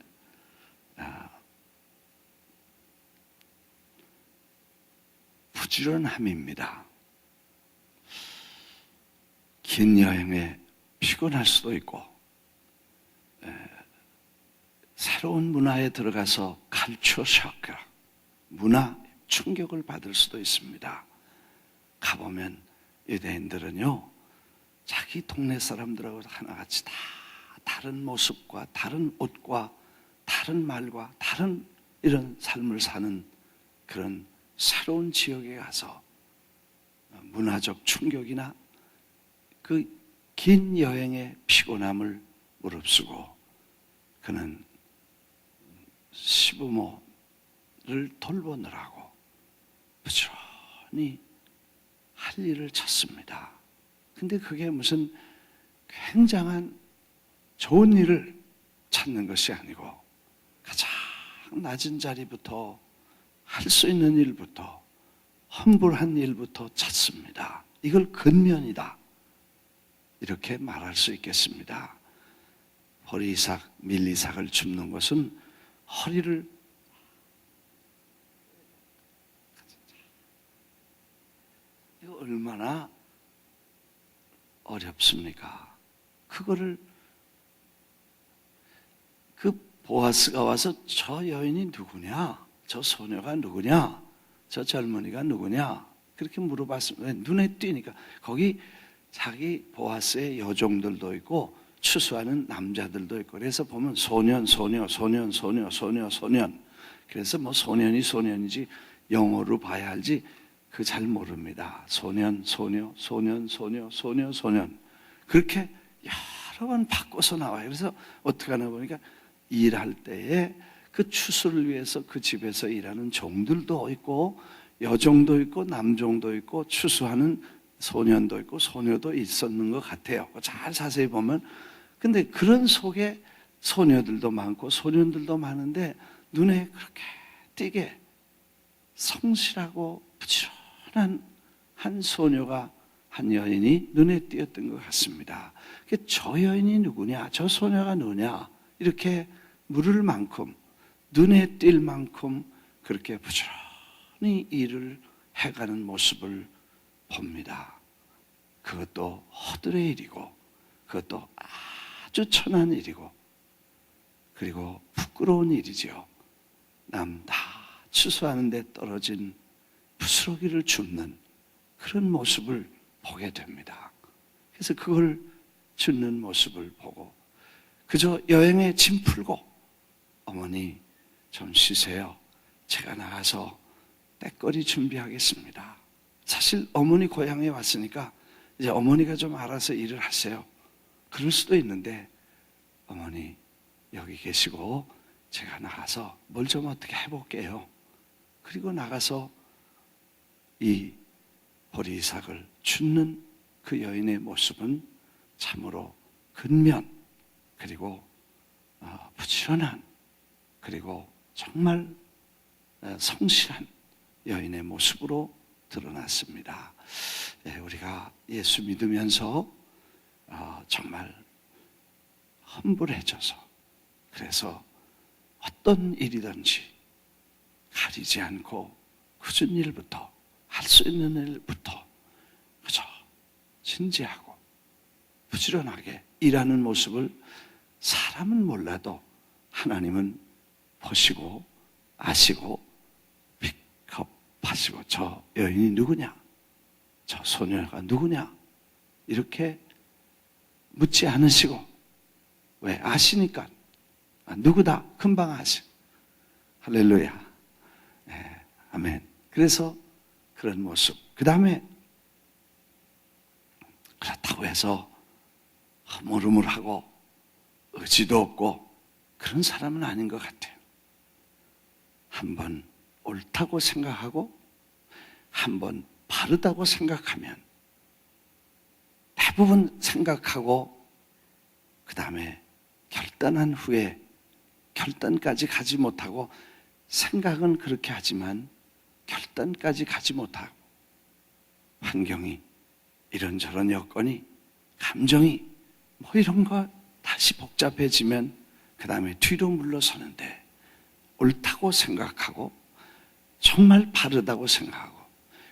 부지런함입니다. 긴 여행에 피곤할 수도 있고 새로운 문화에 들어가서 칼처 샤크 문화 충격을 받을 수도 있습니다. 가보면 유대인들은요, 자기 동네 사람들하고 하나같이 다 다른 모습과 다른 옷과 다른 말과 다른 이런 삶을 사는 그런 새로운 지역에 가서 문화적 충격이나 그 긴 여행의 피곤함을 무릅쓰고 그는 시부모를 돌보느라고 부지런히 할 일을 찾습니다. 근데 그게 무슨 굉장한 좋은 일을 찾는 것이 아니고 가장 낮은 자리부터 할 수 있는 일부터 험불한 일부터 찾습니다. 이걸 근면이다, 이렇게 말할 수 있겠습니다. 허리이삭, 밀리삭을 줍는 것은 허리를 이거 얼마나 어렵습니까? 그거를 그 보아스가 와서 저 여인이 누구냐? 저 소녀가 누구냐? 저 젊은이가 누구냐? 그렇게 물어봤습니다. 눈에 띄니까 거기 자기 보아스의 여종들도 있고 추수하는 남자들도 있고, 그래서 보면 소년, 소녀, 소년, 소녀, 소녀, 소년. 그래서 뭐 소년이 소년이지 영어로 봐야 알지 그 잘 모릅니다. 소년, 소녀, 소년, 소녀, 소녀, 소년. 그렇게 여러 번 바꿔서 나와요. 그래서 어떻게 하나 보니까 일할 때에 그 추수를 위해서 그 집에서 일하는 종들도 있고 여종도 있고 남종도 있고 추수하는 소년도 있고 소녀도 있었는 것 같아요. 잘 자세히 보면. 근데 그런 속에 소녀들도 많고 소년들도 많은데 눈에 그렇게 띄게 성실하고 부지런한 한 소녀가, 한 여인이 눈에 띄었던 것 같습니다. 저 여인이 누구냐, 저 소녀가 누구냐 이렇게 물을 만큼, 눈에 띌 만큼 그렇게 부지런히 일을 해가는 모습을 봅니다. 그것도 허들의 일이고 그것도 아주 천한 일이고 그리고 부끄러운 일이죠. 남 다 추수하는 데 떨어진 부스러기를 줍는 그런 모습을 보게 됩니다. 그래서 그걸 줍는 모습을 보고 그저 여행에 짐 풀고 어머니 좀 쉬세요. 제가 나가서 때거리 준비하겠습니다. 사실 어머니 고향에 왔으니까 이제 어머니가 좀 알아서 일을 하세요. 그럴 수도 있는데 어머니 여기 계시고 제가 나가서 뭘 좀 어떻게 해볼게요. 그리고 나가서 이 보리이삭을 줍는 그 여인의 모습은 참으로 근면 그리고 부지런한 그리고 정말 성실한 여인의 모습으로 드러났습니다. 우리가 예수 믿으면서 정말 험불해져서 그래서 어떤 일이든지 가리지 않고 굳은 일부터 할 수 있는 일부터 그저 진지하고 부지런하게 일하는 모습을 사람은 몰라도 하나님은 보시고 아시고 픽업하시고 저 여인이 누구냐, 저 소녀가 누구냐 이렇게 묻지 않으시고, 왜? 아시니까. 누구다 금방 아시. 할렐루야. 네, 아멘. 그래서 그런 모습. 그 다음에 그렇다고 해서 허물허물하고 의지도 없고 그런 사람은 아닌 것 같아요. 한번 옳다고 생각하고 한번 바르다고 생각하면 대부분 생각하고 그 다음에 결단한 후에 결단까지 가지 못하고, 생각은 그렇게 하지만 결단까지 가지 못하고 환경이 이런저런 여건이 감정이 뭐 이런 거 다시 복잡해지면 그 다음에 뒤로 물러서는데 옳다고 생각하고 정말 바르다고 생각하고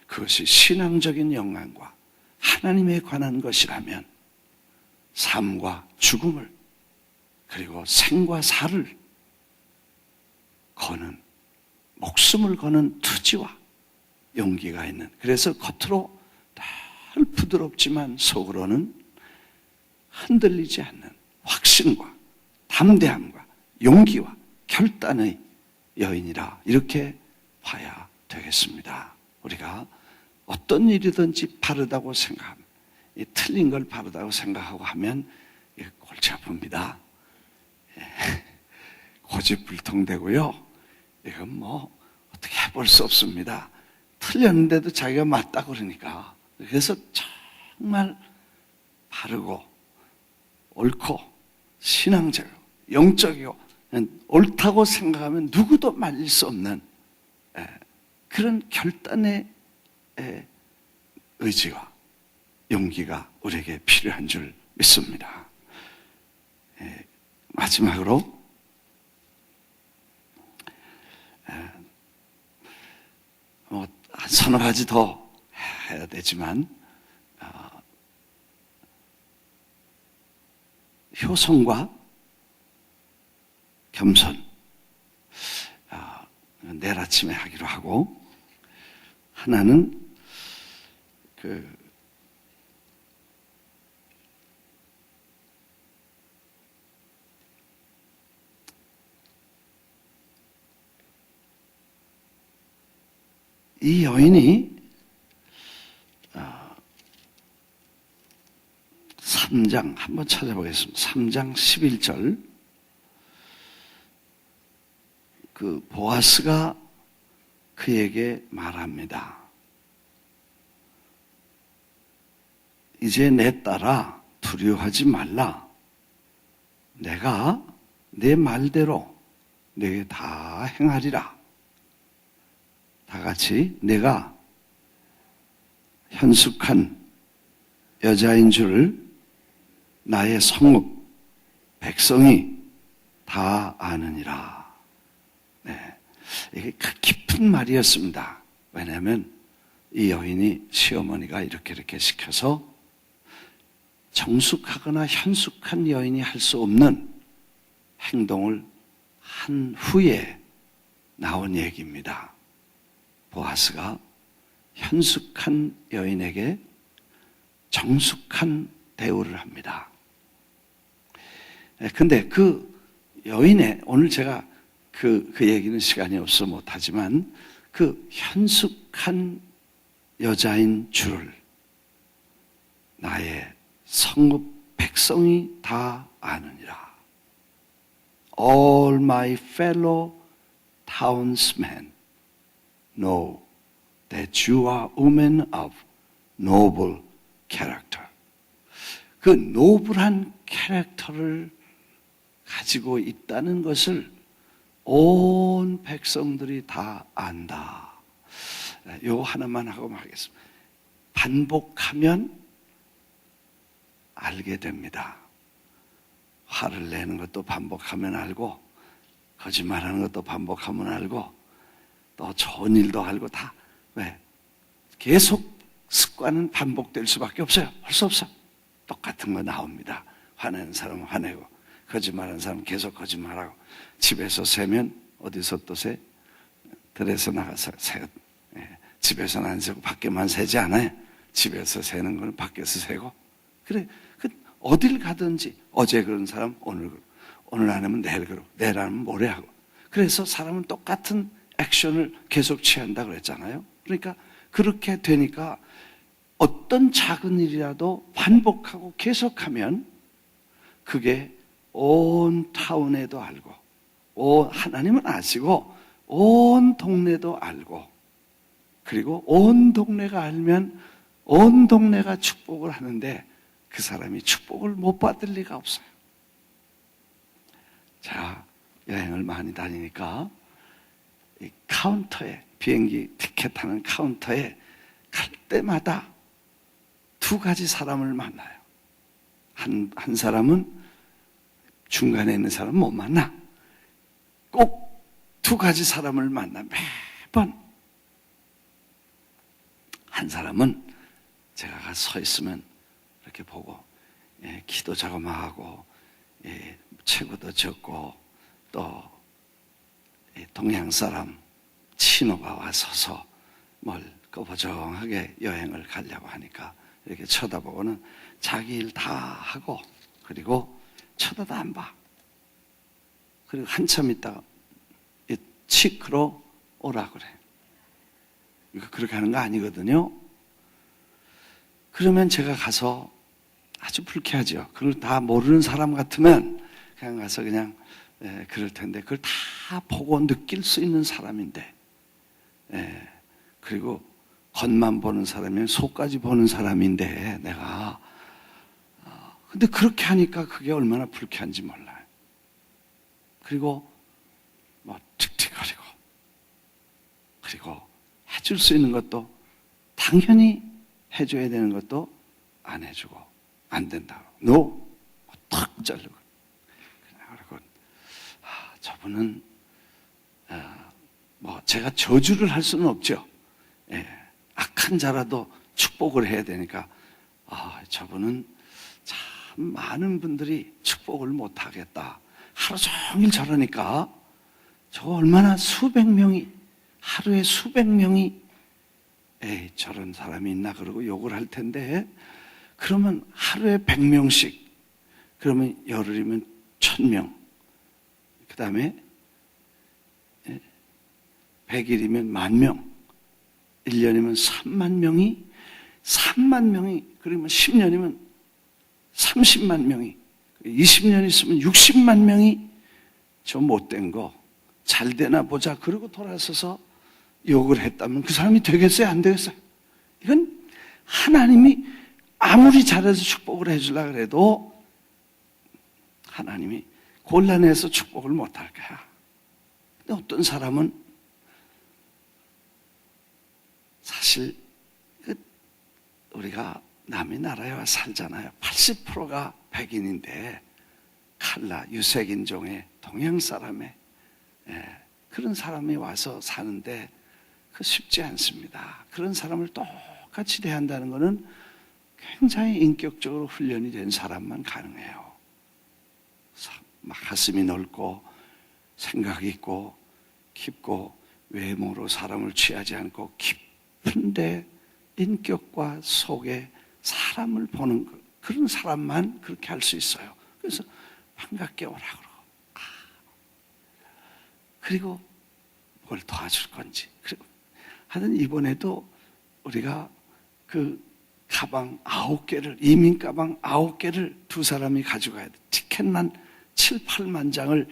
그것이 신앙적인 영광과 하나님에 관한 것이라면 삶과 죽음을 그리고 생과 사를 거는, 목숨을 거는 투지와 용기가 있는, 그래서 겉으로 부드럽지만 속으로는 흔들리지 않는 확신과 담대함과 용기와 결단의 여인이라 이렇게 봐야 되겠습니다. 우리가 어떤 일이든지 바르다고 생각하면, 틀린 걸 바르다고 생각하고 하면 골치 아픕니다. 고집불통되고요. 이건 뭐 어떻게 해볼 수 없습니다. 틀렸는데도 자기가 맞다 그러니까. 그래서 정말 바르고 옳고 신앙적이고 영적이고 옳다고 생각하면 누구도 말릴 수 없는 그런 결단의 의지와 용기가 우리에게 필요한 줄 믿습니다. 마지막으로 한 서너 가지 더 해야 되지만 효성과 겸손 내일 아침에 하기로 하고, 하나는 이 여인이 3장 한번 찾아보겠습니다. 3장 11절 보아스가 그에게 말합니다. 이제 내 딸아 두려워하지 말라. 내가 내 말대로 내게 다 행하리라. 다 같이 내가 현숙한 여자인 줄을 나의 성읍 백성이 다 아느니라. 네, 이게 깊은 말이었습니다. 왜냐하면 이 여인이 시어머니가 이렇게 시켜서 정숙하거나 현숙한 여인이 할 수 없는 행동을 한 후에 나온 얘기입니다. 보아스가 현숙한 여인에게 정숙한 대우를 합니다. 근데 그 여인의, 오늘 제가 그 얘기는 시간이 없어 못하지만 그 현숙한 여자인 줄을 나의 성읍 백성이 다 아느니라. All my fellow townsmen know that you are women of noble character. 그 노블한 캐릭터를 가지고 있다는 것을 온 백성들이 다 안다. 요거 하나만 하고 말겠습니다. 반복하면 알게 됩니다. 화를 내는 것도 반복하면 알고, 거짓말하는 것도 반복하면 알고, 또 좋은 일도 알고 다. 왜? 계속 습관은 반복될 수밖에 없어요. 할 수 없어. 똑같은 거 나옵니다. 화내는 사람은 화내고, 거짓말하는 사람은 계속 거짓말하고, 집에서 세면 어디서 또 세? 들에서 나가서 세요. 집에서는 안 세고 밖에만 세지 않아요. 집에서 세는 건 밖에서 세고. 그래, 어딜 가든지 어제 그런 사람 오늘 그러고, 오늘 안 하면 내일 그러고, 내일 안 하면 모레 하고. 그래서 사람은 똑같은 액션을 계속 취한다 그랬잖아요. 그러니까 그렇게 되니까 어떤 작은 일이라도 반복하고 계속하면 그게 온 타운에도 알고, 하나님은 아시고 온 동네도 알고, 그리고 온 동네가 알면 온 동네가 축복을 하는데 그 사람이 축복을 못 받을 리가 없어요. 자, 여행을 많이 다니니까 이 카운터에, 비행기 티켓 하는 카운터에 갈 때마다 두 가지 사람을 만나요. 한 사람은 중간에 있는 사람은 못 만나. 꼭 두 가지 사람을 만나, 매번. 한 사람은 제가 서 있으면 이렇게 보고, 키도 자그마하고, 체구도 적고, 또 동양 사람 친오가 와 서서 뭘 꺼부정하게 여행을 가려고 하니까 이렇게 쳐다보고는 자기 일 다 하고 그리고 쳐다도 안 봐. 그리고 한참 있다가 치크로 오라 그래. 이거 그렇게 하는 거 아니거든요. 그러면 제가 가서 아주 불쾌하죠. 그걸 다 모르는 사람 같으면 그냥 가서 그냥 그럴 텐데 그걸 다 보고 느낄 수 있는 사람인데 그리고 겉만 보는 사람이면 속까지 보는 사람인데 내가 근데 그렇게 하니까 그게 얼마나 불쾌한지 몰라요. 그리고 뭐 틱틱거리고 그리고 해줄 수 있는 것도 당연히 해줘야 되는 것도 안 해주고 안 된다고 NO! 탁 자르고 그리고 저분은 뭐 제가 저주를 할 수는 없죠. 악한 자라도 축복을 해야 되니까 저분은 참 많은 분들이 축복을 못 하겠다. 하루 종일 저러니까 저 얼마나 수백 명이 하루에 수백 명이 에이 저런 사람이 있나 그러고 욕을 할 텐데 그러면 하루에 100명씩 그러면 열흘이면 1000명 그 다음에 100일이면 10,000명 1년이면 3만 명이 그러면 10년이면 30만 명이 20년 있으면 60만 명이 저 못된 거 잘 되나 보자 그러고 돌아서서 욕을 했다면 그 사람이 되겠어요? 안 되겠어요? 이건 하나님이 아무리 잘해서 축복을 해주려고 해도 하나님이 곤란해서 축복을 못할 거야. 근데 어떤 사람은 사실 우리가 남의 나라에 와 살잖아요. 80%가 백인인데 칼라, 유색인종의 동양 사람의 그런 사람이 와서 사는데 그 쉽지 않습니다. 그런 사람을 똑같이 대한다는 것은 굉장히 인격적으로 훈련이 된 사람만 가능해요. 가슴이 넓고 생각이 있고 깊고 외모로 사람을 취하지 않고 깊은데 인격과 속에 사람을 보는 그런 사람만 그렇게 할 수 있어요. 그래서 반갑게 오라 그러고 그리고 뭘 도와줄 건지 그리고 하여튼 이번에도 우리가 그 가방 9개를 이민 가방 9개를 두 사람이 가져가야 돼. 티켓만 7, 8만 장을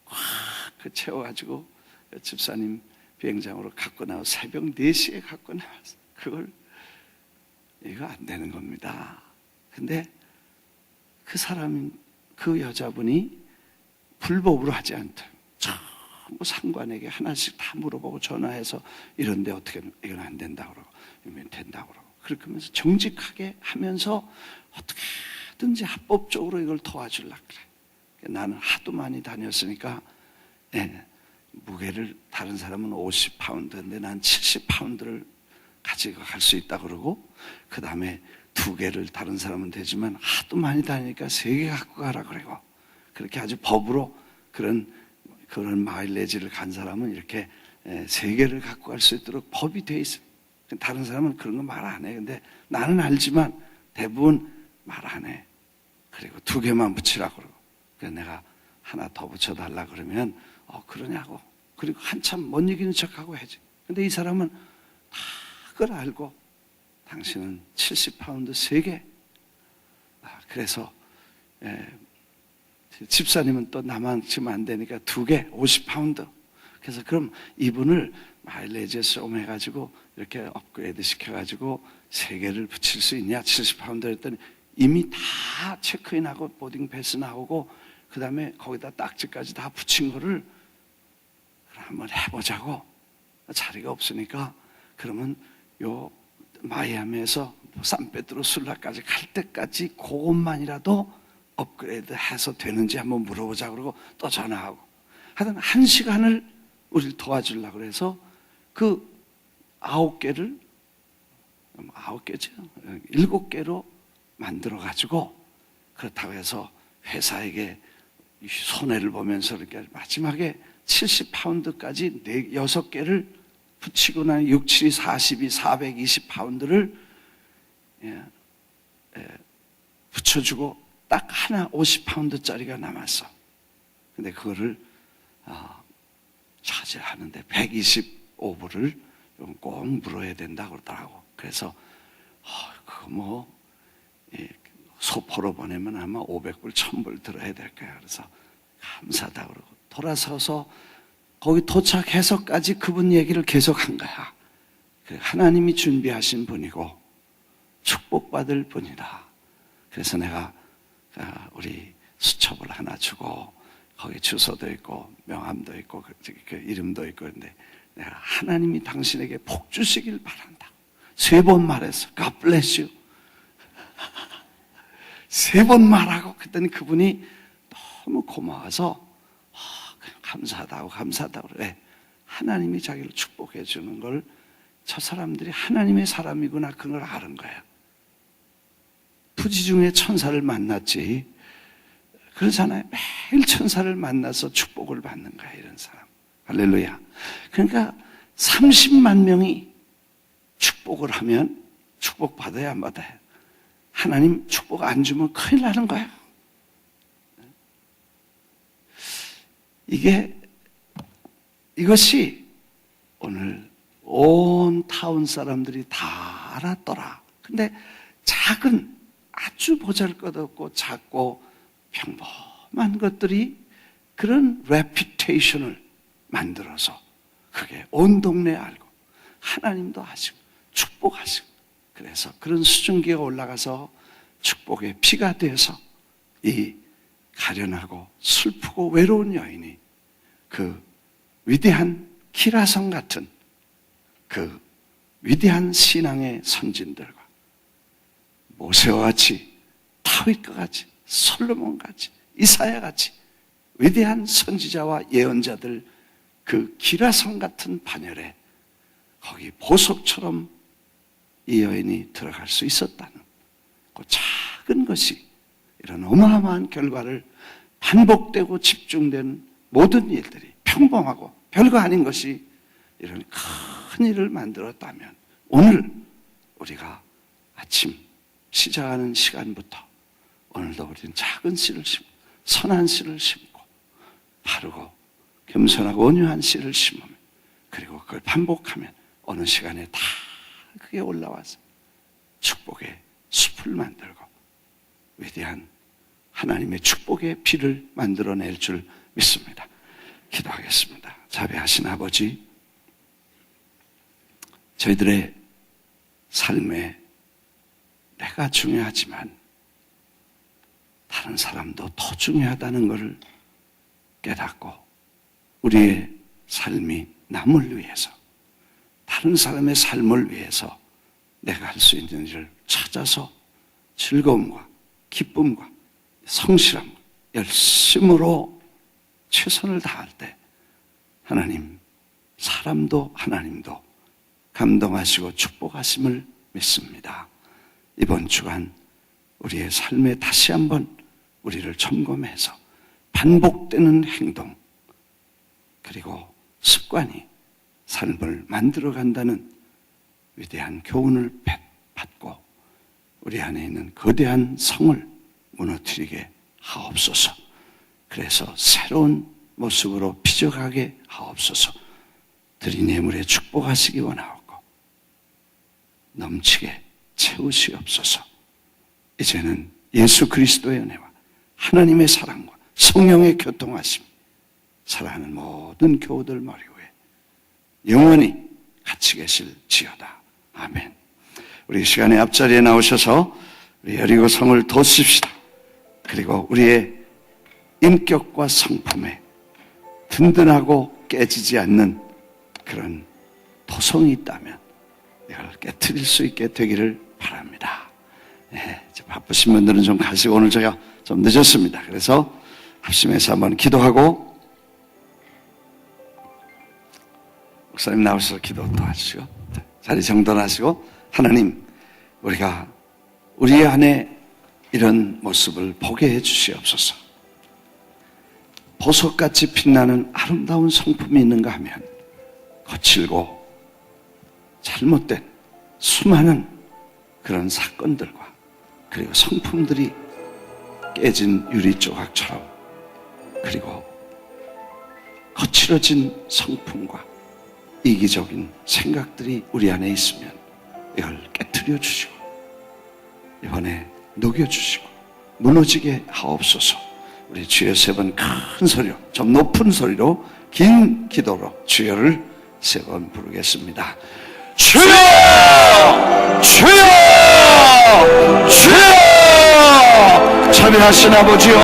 꽉 채워가지고 집사님 비행장으로 갖고 나와 새벽 4시에 갖고 나와서 그걸 이거 안 되는 겁니다. 근데 그 사람인 그 여자분이 불법으로 하지 않다. 전부 상관에게 하나씩 다 물어보고 전화해서 이런데 어떻게 이건 안 된다고 그러고 이건 된다고 그러고 그렇게 하면서 정직하게 하면서 어떻게든지 합법적으로 이걸 도와주려고 그래. 나는 하도 많이 다녔으니까 무게를 다른 사람은 50파운드인데 난 70파운드를 가지고 갈 수 있다 그러고 그 다음에 2개를 다른 사람은 되지만 하도 많이 다니니까 3개 갖고 가라 그러고 그렇게 아주 법으로 그런 마일리지를 간 사람은 이렇게 3개를 갖고 갈 수 있도록 법이 돼 있어요. 다른 사람은 그런 거 말 안 해. 근데 나는 알지만 대부분 말 안 해. 그리고 2개만 붙이라고 그러고 그래서 내가 하나 더 붙여달라 그러면 그러냐고 그리고 한참 못 이기는 척하고 해지. 근데 이 사람은 다 그걸 알고 당신은 70파운드 3개. 그래서 집사님은 또 나만 지금 안 되니까 2개 50파운드. 그래서 그럼 이분을 마일리지에 좀 해가지고 이렇게 업그레이드 시켜가지고 3개를 붙일 수 있냐 70파운드 했더니 이미 다 체크인하고 보딩 패스 나오고 그 다음에 거기다 딱지까지 다 붙인 거를 한번 해보자고. 자리가 없으니까 그러면 요 마이애미에서 산페드로술라까지 갈 때까지 그것만이라도 업그레이드 해서 되는지 한번 물어보자 그러고 또 전화하고 하여튼 1시간을 우리를 도와주려고 그래서 그 9개를 9개죠 7개로 만들어가지고 그렇다고 해서 회사에게 손해를 보면서 이렇게 마지막에 70파운드까지 6개를 붙이고 난 6, 7, 42, 420파운드를 붙여주고 딱 하나 50파운드짜리가 남았어. 근데 그거를 차지하는데 125불을 꼭 물어야 된다고 그러더라고. 그래서 그거 소포로 보내면 아마 500불, 1000불 들어야 될 거야. 그래서 감사하다고 그러고 돌아서서 거기 도착해서까지 그분 얘기를 계속한 거야. 하나님이 준비하신 분이고 축복받을 분이다. 그래서 내가 우리 수첩을 하나 주고 거기 주소도 있고 명함도 있고 그 이름도 있고 그런데 내가 하나님이 당신에게 복 주시길 바란다. 3번 말했어. God bless you. 3번 말하고 그랬더니 그분이 너무 고마워서 감사하다고 그래. 하나님이 자기를 축복해 주는 걸 저 사람들이 하나님의 사람이구나 그런 걸 아는 거야. 부지 중에 천사를 만났지. 그러잖아요. 매일 천사를 만나서 축복을 받는 거야, 이런 사람. 할렐루야. 그러니까 30만 명이 축복을 하면 축복 받아야 안 받아요. 하나님 축복 안 주면 큰일 나는 거야. 이것이 오늘 온 타운 사람들이 다 알았더라. 근데 작은 아주 보잘것없고 작고 평범한 것들이 그런 레퓨테이션을 만들어서 그게 온 동네에 알고 하나님도 하시고 축복하시고 그래서 그런 수증기가 올라가서 축복의 피가 되어서 이 가련하고 슬프고 외로운 여인이 그 위대한 기라성 같은 그 위대한 신앙의 선진들과 모세와 같이 다윗과 같이 솔로몬 같이 이사야 같이 위대한 선지자와 예언자들 그 기라성 같은 반열에 거기 보석처럼 이 여인이 들어갈 수 있었다는 그 작은 것이 이런 어마어마한 결과를 반복되고 집중된 모든 일들이 평범하고 별거 아닌 것이 이런 큰 일을 만들었다면 오늘 우리가 아침 시작하는 시간부터 오늘도 우리는 작은 씨를 심고 선한 씨를 심고 바르고 겸손하고 온유한 씨를 심으면 그리고 그걸 반복하면 어느 시간에 다 그게 올라와서 축복의 숲을 만들고 위대한 하나님의 축복의 비를 만들어낼 줄 믿습니다. 기도하겠습니다. 자비하신 아버지, 저희들의 삶에 내가 중요하지만 다른 사람도 더 중요하다는 것을 깨닫고 우리의 삶이 남을 위해서 다른 사람의 삶을 위해서 내가 할 수 있는 일을 찾아서 즐거움과 기쁨과 성실함과 열심으로 최선을 다할 때 하나님, 사람도 하나님도 감동하시고 축복하심을 믿습니다. 이번 주간 우리의 삶에 다시 한번 우리를 점검해서 반복되는 행동 그리고 습관이 삶을 만들어간다는 위대한 교훈을 받고 우리 안에 있는 거대한 성을 무너뜨리게 하옵소서. 그래서 새로운 모습으로 빚어가게 하옵소서. 들이뇌물에 축복하시기 원하옵고 넘치게 채우시옵소서. 이제는 예수 그리스도의 은혜와 하나님의 사랑과 성령의 교통하심 사랑하는 모든 교우들 머리 위에 영원히 같이 계실지어다. 아멘. 우리 시간에 앞자리에 나오셔서 우리 여리고 성을 도십시다. 그리고 우리의 인격과 성품에 든든하고 깨지지 않는 그런 도성이 있다면 이걸 깨트릴 수 있게 되기를 바랍니다. 네, 바쁘신 분들은 좀 가시고 오늘 제가 좀 늦었습니다. 그래서 합심해서 한번 기도하고 목사님 나오셔서 기도 또 하시고 자리 정돈하시고 하나님 우리가 우리 안에 이런 모습을 보게 해주시옵소서. 보석같이 빛나는 아름다운 성품이 있는가 하면 거칠고 잘못된 수많은 그런 사건들과 그리고 성품들이 깨진 유리 조각처럼, 그리고 거칠어진 성품과 이기적인 생각들이 우리 안에 있으면 이걸 깨트려 주시고 이번에 녹여주시고 무너지게 하옵소서. 우리 주여 세 번 큰 소리로, 좀 높은 소리로, 긴 기도로 주여를 세 번 부르겠습니다. 주여! 주여! 주여! 자비하신 아버지여,